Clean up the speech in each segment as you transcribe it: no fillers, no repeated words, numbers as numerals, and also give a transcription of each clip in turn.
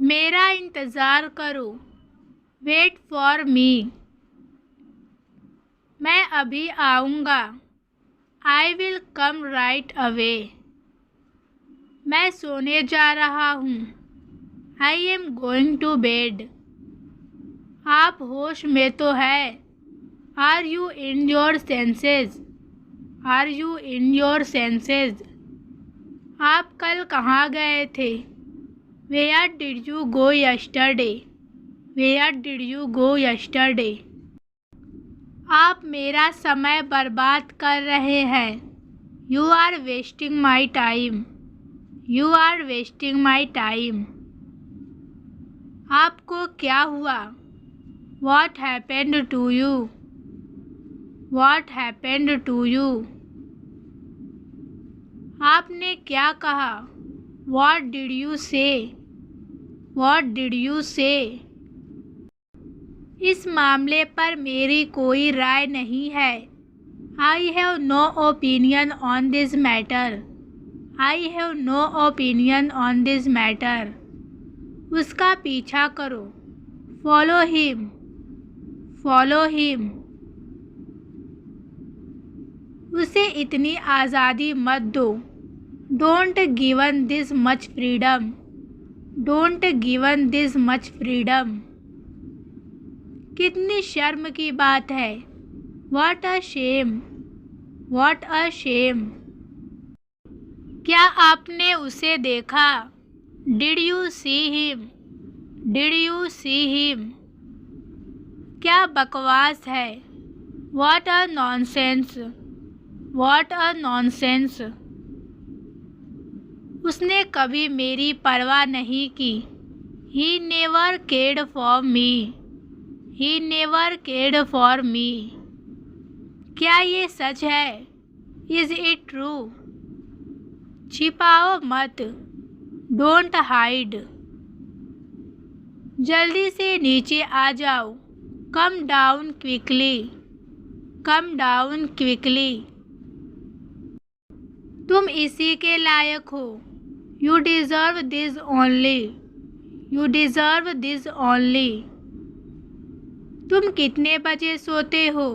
मेरा इंतज़ार करो। Wait for me. मैं अभी आऊँगा। I will come right away. मैं सोने जा रहा हूँ। I am going to bed. आप होश में तो है। Are you in your senses? Are you in your senses? आप कल कहाँ गए थे? Where did you go yesterday? Where did you go yesterday? आप मेरा समय बर्बाद कर रहे हैं। You are wasting my time. You are wasting my time. आपको क्या हुआ? What happened to you? What happened to you? आपने क्या कहा? What did you say? What did you say? इस मामले पर मेरी कोई राय नहीं है। I have no opinion on this matter. I have no opinion on this matter. उसका पीछा करो। Follow him. Follow him. उसे इतनी आज़ादी मत दो। Don't given this much freedom. Don't given this much freedom. कितनी शर्म की बात है। What a shame. What a shame. क्या आपने उसे देखा? Did you see him? Did you see him? क्या बकवास है। What a nonsense. What a nonsense. उसने कभी मेरी परवाह नहीं की। He never cared for me. He never cared for me. क्या ये सच है? Is it true? छिपाओ मत। Don't hide. जल्दी से नीचे आ जाओ। Come down quickly. Come down quickly. तुम इसी के लायक हो। You deserve this only. You deserve this only. तुम कितने बजे सोते हो?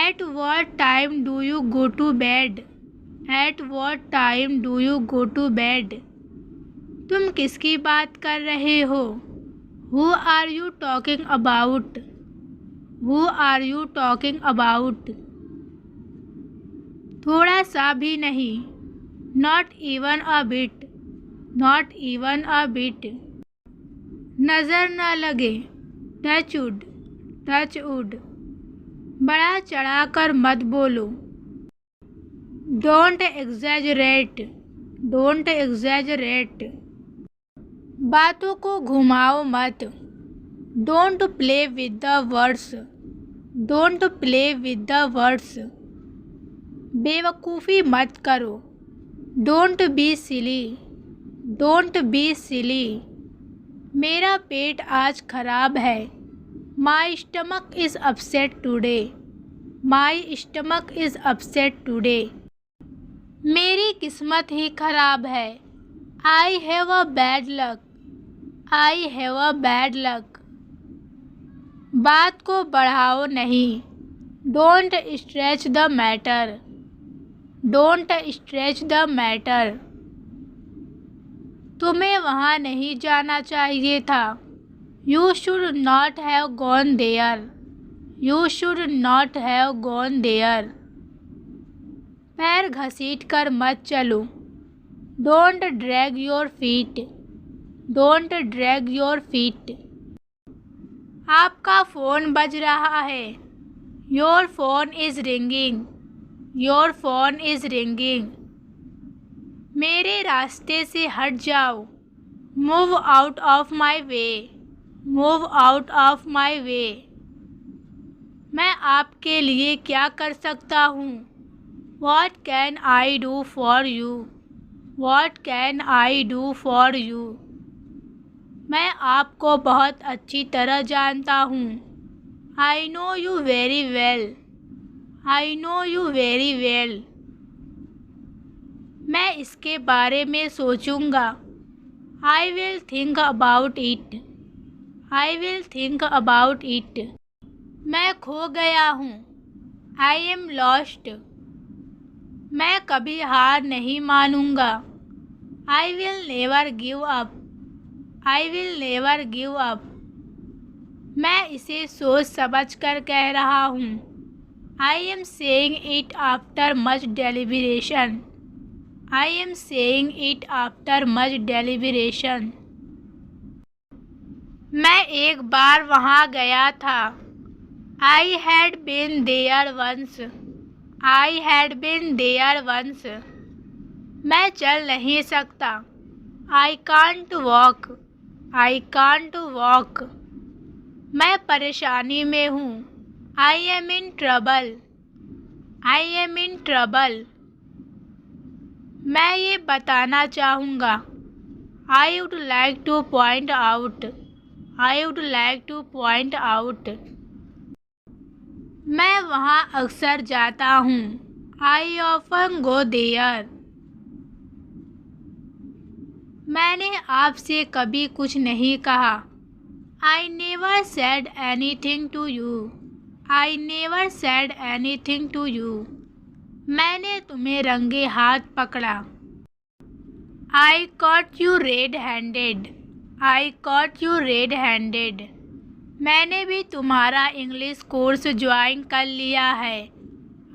At what time do you go to bed? At what time do you go to bed? तुम किसकी बात कर रहे हो? Who are you talking about? Who are you talking about? थोड़ा सा भी नहीं। Not even a bit. Not even a bit. नज़र न लगे। Touch wood. Touch wood. बड़ा चढ़ाकर मत बोलो। Don't exaggerate. Don't exaggerate. बातों को घुमाओ मत। Don't play with the words. Don't play with the words. बेवकूफ़ी मत करो। Don't be silly. Don't be silly. मेरा पेट आज खराब है। My stomach is upset today. My stomach is upset today. मेरी किस्मत ही खराब है। I have a bad luck. I have a bad luck. बात को बढ़ाओ नहीं। Don't stretch the matter. Don't stretch the matter. तुम्हें वहाँ नहीं जाना चाहिए था। You should not have gone there. You should not have gone there. पैर घसीट कर मत चलो। Don't drag your feet. Don't drag your feet. आपका फ़ोन बज रहा है। Your phone is ringing. Your phone is ringing. मेरे रास्ते से हट जाओ। Move out of my way. Move out of my way. मैं आपके लिए क्या कर सकता हूँ? What can I do for you? What can I do for you? मैं आपको बहुत अच्छी तरह जानता हूँ। I know you very well. I know you very well. मैं इसके बारे में सोचूंगा। I will think about it. I will think about it. मैं खो गया हूँ. I am lost. मैं कभी हार नहीं मानूंगा. I will never give up. I will never give up. मैं इसे सोच समझ कर कह रहा हूँ. I am saying it after much deliberation. I am saying it after much deliberation. मैं एक बार वहाँ गया था. I had been there once. I had been there once. मैं चल नहीं सकता. I can't walk. I can't walk. मैं परेशानी में हूँ. I am in trouble. I am in trouble. मैं ये बताना चाहूँगा. I would like to point out. I would like to point out. मैं वहाँ अक्सर जाता हूँ. I often go there. मैंने आपसे कभी कुछ नहीं कहा. I never said anything to you. I never said anything to you. मैंने तुम्हें रंगे हाथ पकड़ा. I caught you red-handed. I caught you red-handed. मैंने भी तुम्हारा इंग्लिश कोर्स ज्वाइन कर लिया है.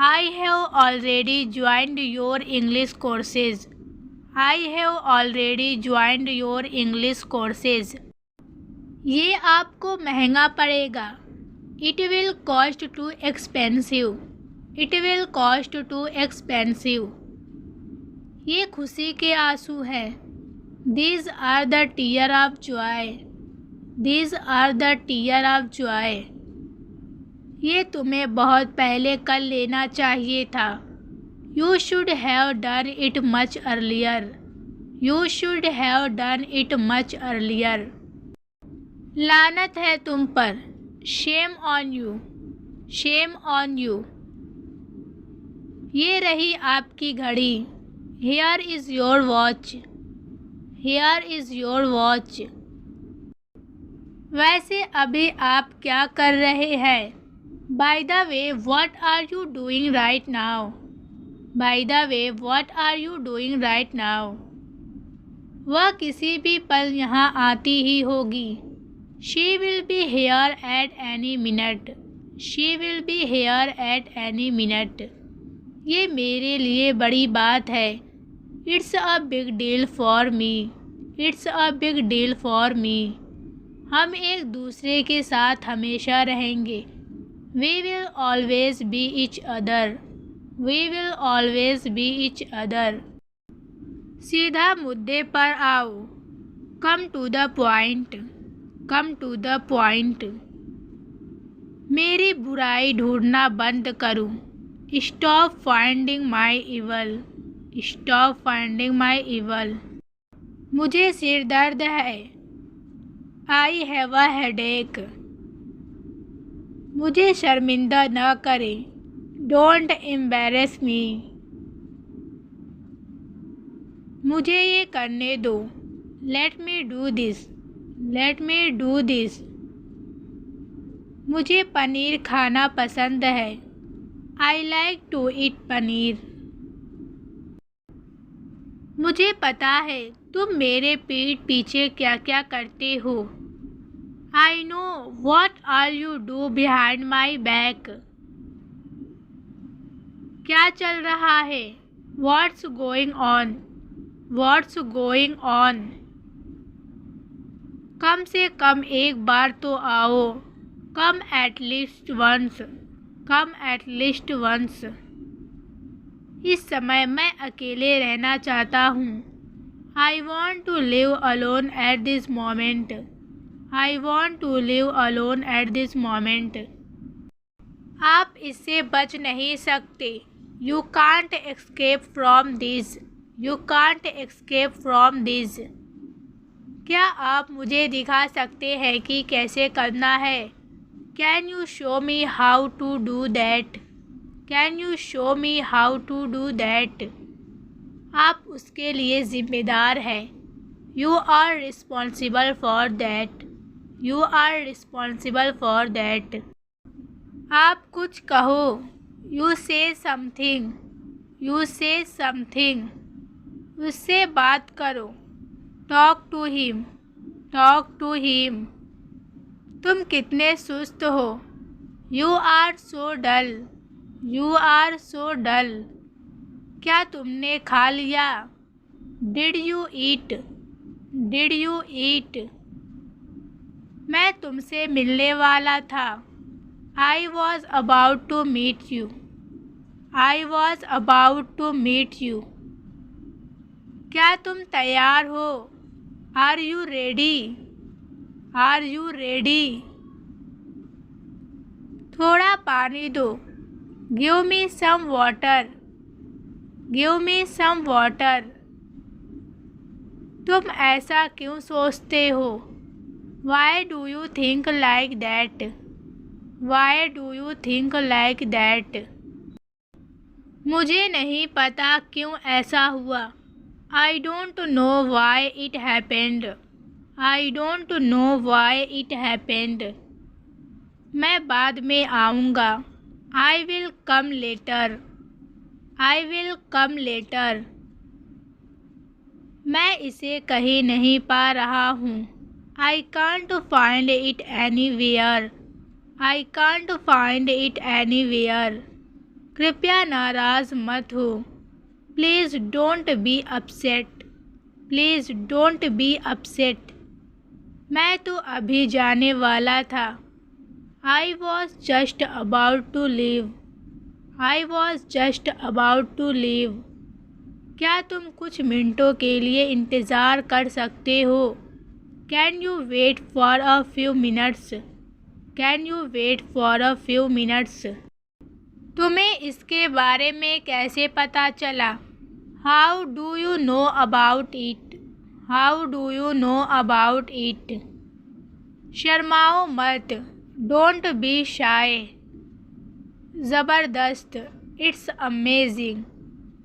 I have already joined your English courses. I have already joined your English courses. ये आपको महंगा पड़ेगा. It will cost too expensive. It will cost too expensive. ये खुशी के आंसू हैं. These are the tears of joy. These are the tears of joy. ये तुम्हें बहुत पहले कर लेना चाहिए था. You should have done it much earlier. You should have done it much earlier. लानत है तुम पर. Shame on you. Shame on you. ये रही आपकी घड़ी. Here is your watch. Here is your watch. वैसे अभी आप क्या कर रहे हैं? By the way, what are you doing right now? By the way, what are you doing right now? वह किसी भी पल यहाँ आती ही होगी. She will be here at any minute. She will be here at any minute. ये मेरे लिए बड़ी बात है. It's a big deal for me. It's a big deal for me. हम एक दूसरे के साथ हमेशा रहेंगे. We will always be each other. We will always be each other. सीधा मुद्दे पर आओ. Come to the point. Come to the point. मेरी बुराई ढूंढना बंद करो. Stop finding my evil. Stop finding my evil. मुझे सिर दर्द है. I have a headache. मुझे शर्मिंदा न करें. Don't embarrass me. मुझे ये करने दो. Let me do this. Let me do this. मुझे पनीर खाना पसंद है. I like to eat paneer. मुझे पता है तुम मेरे पीठ पीछे क्या क्या करते हो. I know what all you do behind my back. क्या चल रहा है? What's going on? What's going on? कम से कम एक बार तो आओ. Come at least once. Come at least once. इस समय मैं अकेले रहना चाहता हूँ. I want to live alone at this moment. I want to live alone at this moment. आप इससे बच नहीं सकते. You can't escape from this. You can't escape from this. क्या आप मुझे दिखा सकते हैं कि कैसे करना है? Can you show me how to do that? Can you show me how to do that? आप उसके लिए जिम्मेदार हैं. You are responsible for that. You are responsible for that. आप कुछ कहो. You say something. You say something. उससे बात करो. Talk to him. Talk to him. तुम कितने सुस्त हो. You are so dull. You are so dull. क्या तुमने खा लिया. Did you eat? Did you eat? मैं तुमसे मिलने वाला था. I was about to meet you. I was about to meet you. क्या तुम तैयार हो. Are you ready? Are you ready? थोड़ा पानी दो. Give me some water. Give me some water. तुम ऐसा क्यों सोचते हो. Why do you think like that? Why do you think like that? मुझे नहीं पता क्यों ऐसा हुआ. I don't know why it happened. I don't know why it happened. मैं बाद में आऊँगा. I will come later. I will come later. मैं इसे कहीं नहीं पा रहा हूँ. I can't find it anywhere. I can't find it anywhere. कृपया नाराज़ मत हो. Please don't be upset. Please don't be upset. मैं तो अभी जाने वाला था. I was just about to leave. I was just about to leave. क्या तुम कुछ मिनटों के लिए इंतज़ार कर सकते हो. Can you wait for a few minutes? Can you wait for a few minutes? तुम्हें इसके बारे में कैसे पता चला. How do you know about it? How do you know about it? शर्माओ मत. Don't be shy. ज़बरदस्त. It's amazing.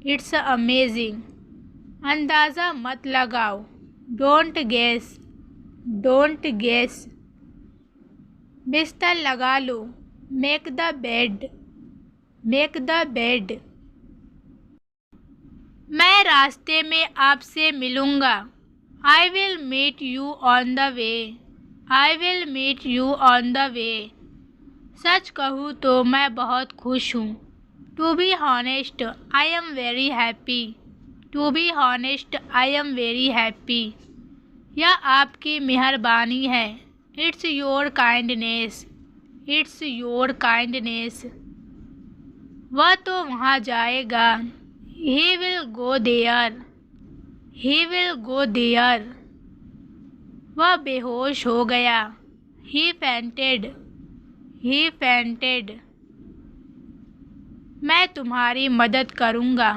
It's amazing. अंदाज़ा मत लगाओ. Don't guess. Don't guess. बिस्तर लगा लो. Make the bed. Make the bed. मैं रास्ते में आपसे मिलूँगा. I will meet you on the way. I will meet you on the way. सच कहूँ तो मैं बहुत खुश हूँ. To be honest, I am very happy. To be honest, I am very happy. यह आपकी मेहरबानी है. It's your kindness. It's your kindness. वह तो वहाँ जाएगा. He will go there. He will go there. वह बेहोश हो गया. He fainted. He fainted. मैं तुम्हारी मदद करूँगा.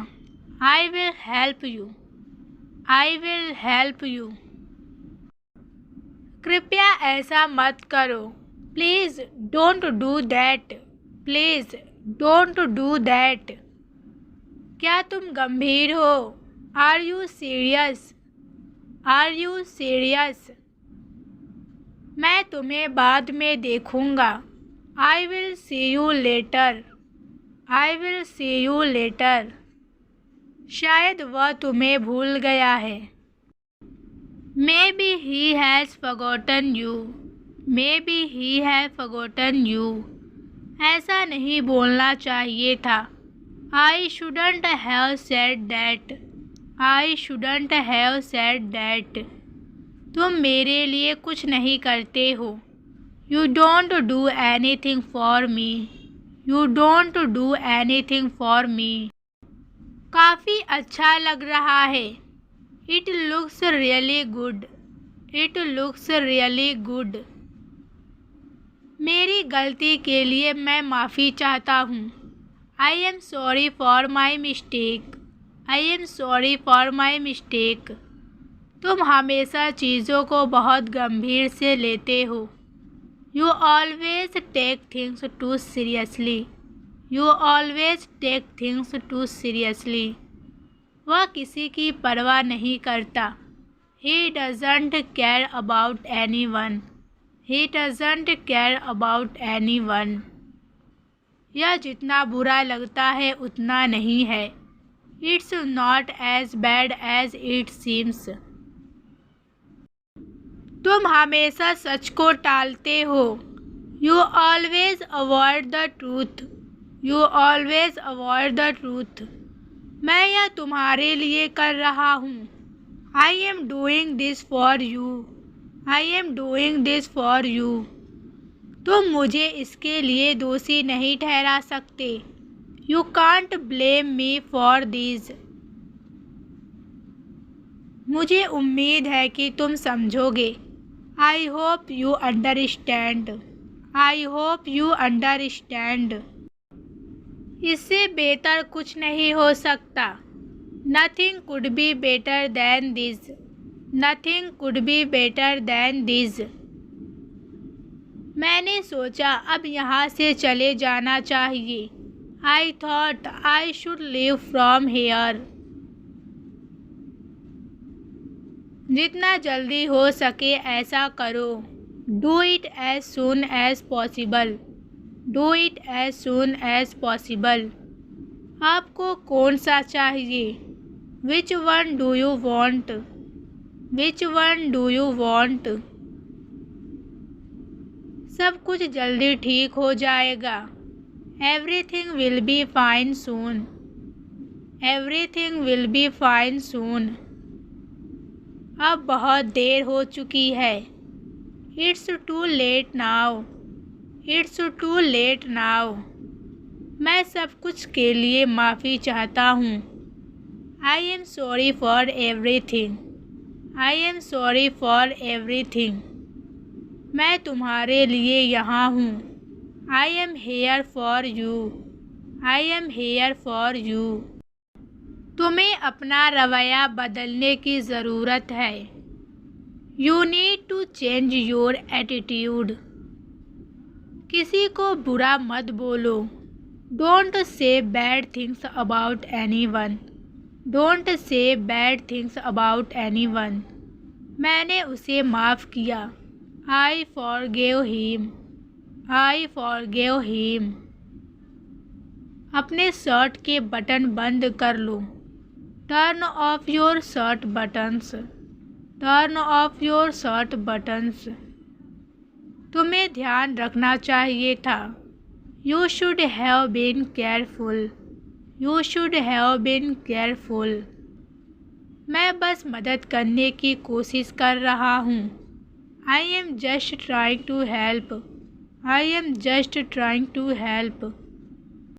I will help you. I will help you. कृपया ऐसा मत करो. Please don't do that. Please don't do that. क्या तुम गंभीर हो. Are you serious? Are you serious? मैं तुम्हें बाद में देखूँगा. I will see you later. I will see you later. शायद वह तुम्हें भूल गया है. Maybe he has forgotten you. Maybe he has forgotten you. ऐसा नहीं बोलना चाहिए था. I shouldn't have said that. I shouldn't have said that. तुम मेरे लिए कुछ नहीं करते हो. You don't do anything for me. You don't do anything for me. काफ़ी अच्छा लग रहा है. It looks really good. It looks really good. मेरी गलती के लिए मैं माफ़ी चाहता हूँ. I am sorry for my mistake. I am sorry for my mistake. तुम हमेशा चीज़ों को बहुत गंभीर से लेते हो. You always take things too seriously. You always take things too seriously. वह किसी की परवाह नहीं करता. He doesn't care about anyone. He doesn't care about anyone. यह जितना बुरा लगता है उतना नहीं है. It's not as bad as it seems. तुम हमेशा सच को टालते हो. You always avoid the truth. You always avoid the truth. मैं यह तुम्हारे लिए कर रहा हूँ. I am doing this for you. I am doing this for you. तुम मुझे इसके लिए दोषी नहीं ठहरा सकते. You can't blame me for this. मुझे उम्मीद है कि तुम समझोगे. I hope you understand. I hope you understand. इससे बेहतर कुछ नहीं हो सकता. Nothing could be better than this. Nothing could be better than this. मैंने सोचा अब यहाँ से चले जाना चाहिए. I thought I should leave from here. जितना जल्दी हो सके ऐसा करो. Do it as soon as possible. Do it as soon as possible. आपको कौन सा चाहिए? Which one do you want? Which one do you want? सब कुछ जल्दी ठीक हो जाएगा. Everything will be fine soon. Everything will be fine soon. अब बहुत देर हो चुकी है. It's too late now. It's too late now. मैं सब कुछ के लिए माफ़ी चाहता हूँ. I am sorry for everything. I am sorry for everything. मैं तुम्हारे लिए यहाँ हूँ. I am here for you. I am here for you. तुम्हें अपना रवैया बदलने की ज़रूरत है. You need to change your attitude. किसी को बुरा मत बोलो. Don't say bad things about anyone. Don't say bad things about anyone. मैंने उसे माफ़ किया. I forgave him. I forgave him. अपने शर्ट के बटन बंद कर लो. Turn off your shirt buttons. Turn off your shirt buttons. तुम्हें ध्यान रखना चाहिए था. You should have been careful. You should have been careful. मैं बस मदद करने की कोशिश कर रहा हूँ. I am just trying to help. I am just trying to help.